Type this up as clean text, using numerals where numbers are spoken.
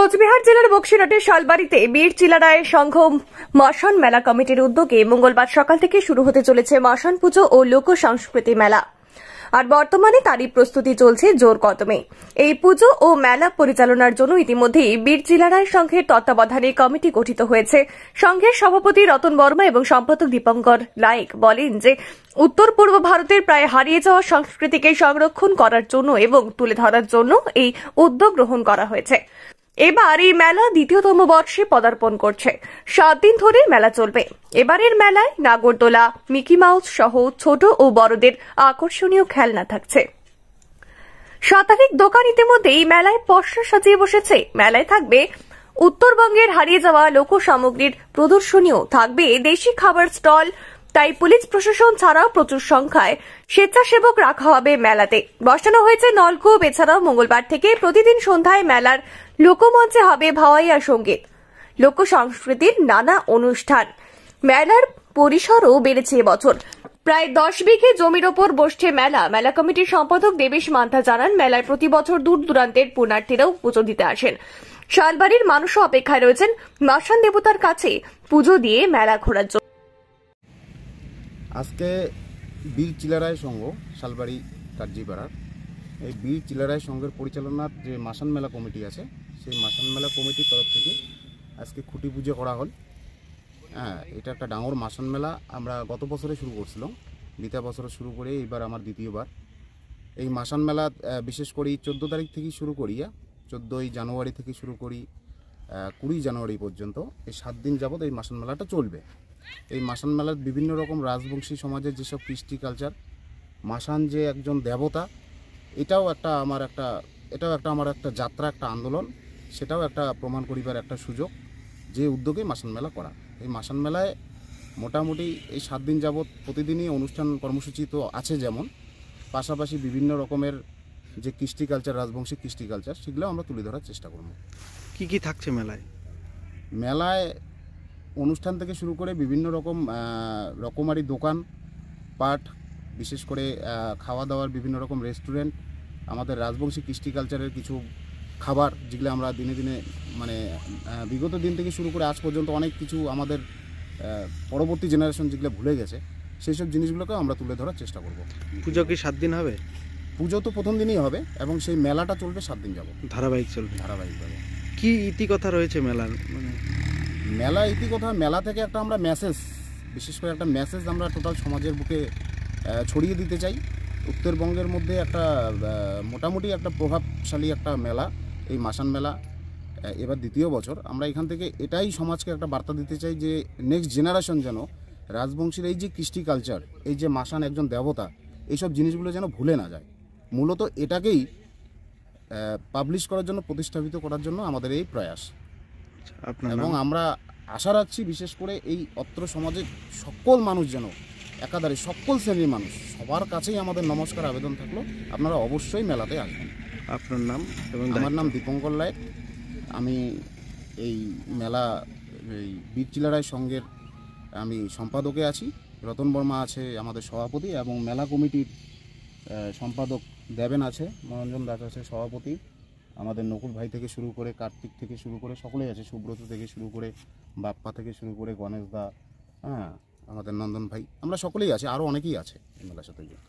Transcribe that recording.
কোচবিহার জেলার বক্সিরহাটের শালবাড়িতে বীর চিলারায় সংঘ মশান মেলা কমিটির উদ্যোগে মঙ্গলবার সকাল থেকে শুরু হতে চলেছে মশান পুজো ও লোক সংস্কৃতি মেলা। আর বর্তমানে তারই প্রস্তুতি চলছে জোর কদমে। এই পুজো ও মেলা পরিচালনার জন্য ইতিমধ্যেই বীর চিলারায় সংঘের তত্ত্বাবধানে কমিটি গঠিত হয়েছে। সংঘের সভাপতি রতন বর্মা এবং সম্পাদক দীপঙ্কর নায়েক বলেন যে উত্তর পূর্ব ভারতের প্রায় হারিয়ে যাওয়া সংস্কৃতিকে সংরক্ষণ করার জন্য এবং তুলে ধরার জন্য এই উদ্যোগ গ্রহণ করা হয়েছে। এবার এই মেলা দ্বিতীয়তম বর্ষে পদার্পণ করছে। 7 দিন ধরে মেলা চলবে। এবারের মেলায় নাগরদোলা, মিকি মাউস সহ ছোট ও বড়দের আকর্ষণীয় খেলনা থাকছে। শতাধিক দোকান ইতিমধ্যে এই মেলায় পসরা সাজিয়ে বসেছে। মেলায় থাকবে উত্তরবঙ্গের হারিয়ে যাওয়া লোক সামগ্রীর প্রদর্শনীও, থাকবে দেশি খাবার স্টল। তাই পুলিশ প্রশাসন ছাড়াও প্রচুর সংখ্যায় স্বেচ্ছাসেবক রাখা হবে মেলাতে। বসানো হয়েছে নলকূপ। এছাড়াও মঙ্গলবার থেকে প্রতিদিন সন্ধ্যায় মেলার লোকমঞ্চে হবে ভাওয়াইয়া সঙ্গীত, লোক সংস্কৃতির নানা অনুষ্ঠান। মেলার পরিসরও বেড়েছে এবছর। প্রায় 10 বিঘে জমির ওপর বসছে মেলা। মেলা কমিটির সম্পাদক দেবেশ মান্থা জানান, মেলায় প্রতি বছর দূর দূরান্তের পুণ্যার্থীরাও পুজো দিতে আসেন। শালবাড়ির মানুষও অপেক্ষায় রয়েছেন মশান দেবতার কাছে পুজো দিয়ে মেলা ঘোরার জন্য। আজকে বীর চিলারায় সংঘ শালবাড়ি কার্যিপাড়ার এই বীর চিলারায় সংঘের পরিচালনার যে মাসান মেলা কমিটি আছে, সেই মাসান মেলা কমিটির তরফ থেকে আজকে খুঁটি পুজো করা হল। এটা একটা ডাঙর মাসান মেলা। আমরা গত বছরে শুরু করছিলাম, দ্বিতীয় বছরে শুরু করে এইবার আমার দ্বিতীয়বার। এই মাসান মেলা বিশেষ করে 14 তারিখ থেকে শুরু করি, 14ই জানুয়ারি থেকে শুরু করি 20 জানুয়ারি পর্যন্ত এই 7 দিন যাবত এই মাসান মেলাটা চলবে। এই মাসান মেলার বিভিন্ন রকম রাজবংশী সমাজের যেসব কৃষ্টি কালচার, মাসান যে একজন দেবতা, এটাও একটা আমার একটা যাত্রা, একটা আন্দোলন, সেটাও একটা প্রমাণ করিবার একটা সুযোগ, যে উদ্যোগে মাসান মেলা করা। এই মাসান মেলায় মোটামুটি এই 7 দিন যাবত প্রতিদিনই অনুষ্ঠান কর্মসূচি তো আছে, যেমন পাশাপাশি বিভিন্ন রকমের যে কৃষ্টি কালচার, রাজবংশী কৃষ্টি কালচার, সেগুলো আমরা তুলে ধরার চেষ্টা করব। কি কি থাকছে মেলায়? মেলায় অনুষ্ঠান থেকে শুরু করে বিভিন্ন রকম রকমারি দোকান পাট, বিশেষ করে খাওয়া দাওয়ার বিভিন্ন রকম রেস্টুরেন্ট, আমাদের রাজবংশী কৃষ্টি কালচারের কিছু খাবার, যেগুলো আমরা দিনে দিনে মানে বিগত দিন থেকে শুরু করে আজ পর্যন্ত অনেক কিছু আমাদের পরবর্তী জেনারেশন যেগুলো ভুলে গেছে, সেই সব জিনিসগুলোকেও আমরা তুলে ধরার চেষ্টা করব। পুজো কি 7 দিন হবে? পুজো তো প্রথম দিনই হবে এবং সেই মেলাটা চলবে 7 দিন যাবত, ধারাবাহিক চলবে। ধারাবাহিকভাবে। কি ইতিকথা রয়েছে মেলার? মেলা ইতিকথা, মেলা থেকে একটা আমরা মেসেজ, বিশেষ করে একটা মেসেজ আমরা টোটাল সমাজের বুকে ছড়িয়ে দিতে চাই। উত্তরবঙ্গের মধ্যে একটা মোটামুটি একটা প্রভাবশালী একটা মেলা এই মাসান মেলা। এবার দ্বিতীয় বছর আমরা এখান থেকে এটাই সমাজকে একটা বার্তা দিতে চাই যে নেক্সট জেনারেশন যেন রাজবংশীর এই যে কৃষ্টি কালচার, এই যে মাসান একজন দেবতা, এইসব জিনিসগুলো যেন ভুলে না যায়। মূলত এটাকেই পাবলিশ করার জন্য, প্রতিষ্ঠাপিত করার জন্য আমাদের এই প্রয়াস। এবং আমরা আশা রাখছি বিশেষ করে এই অত্র সমাজের সকল মানুষ যেন, একাধারে সকল শ্রেণীর মানুষ, সবার কাছেই আমাদের নমস্কার আবেদন থাকলো, আপনারা অবশ্যই মেলাতে আসবেন। আপনার নাম? আমার নাম দীপঙ্কর নায়েক। আমি এই মেলা এই বীর চিলারায় সংঘের আমি সম্পাদকে আছি। রতন বর্মা আছে আমাদের সভাপতি, এবং মেলা কমিটির সম্পাদক দেবেন আছে, মনোরঞ্জন দাস আছে সভাপতি, আমাদের নকুল ভাই থেকে শুরু করে, কার্তিক থেকে শুরু করে সকলেই আছে, সুব্রত থেকে শুরু করে, বাপ্পা থেকে শুরু করে, গণেশ দা, আমাদের নন্দন ভাই, আমরা সকলেই আছি, আরও অনেকেই আছে এই মেলার সাথে যুক্ত।